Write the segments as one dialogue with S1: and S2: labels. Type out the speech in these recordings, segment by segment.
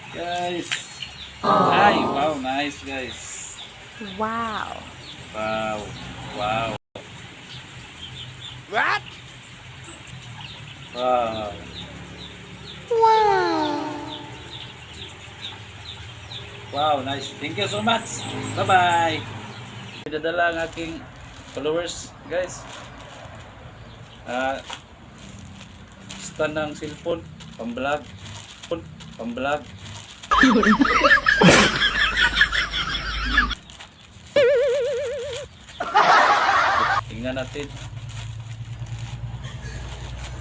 S1: Guys. Ay, wow, nice guys.
S2: Wow.
S1: Wow. Wow.
S3: What?
S1: Wow.
S2: Wow.
S1: Wow, nice. Thank you so much. Bye-bye. Pinadala ang aking followers, guys. Stand ng cellphone, pang-vlog. Pang-vlog. Tingnan natin.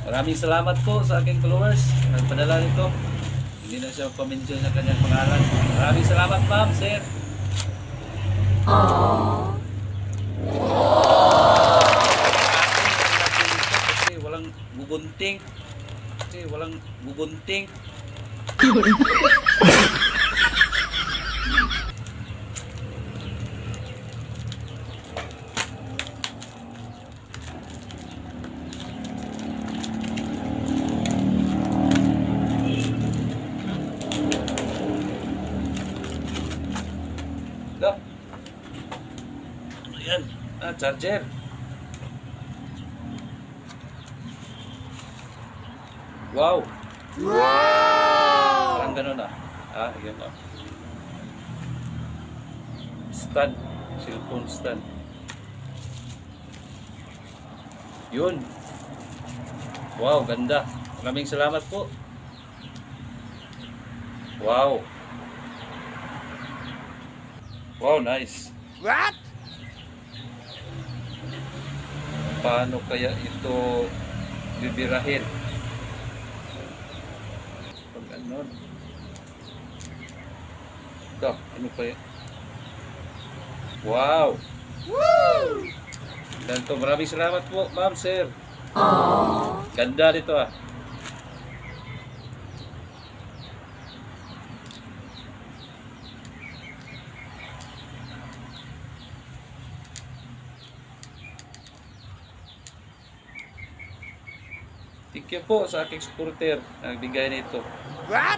S1: Maraming salamat po sa aking followers. Nagpadala nito. Hindi na siya pa-mention ng kanyang pangalan. Maraming salamat, ma'am, sir. Kasi walang gugunting. Kasi walang gugunting. Look. Ayan. Charger. Wow. Parang ganun ah. Ayan ah. Stand. Cellphone stand. Yun. Wow, ganda. Maraming salamat po. Wow. Wow, nice.
S3: What?
S1: Paano kaya ito bibirahin? Pag ano? Ito, ano pa yan? Wow!
S3: Woo!
S1: Ganito, maraming salamat po, ma'am, sir. Ganda dito ah. Thank you po sa aking supporter na nagbigay nito.
S3: What?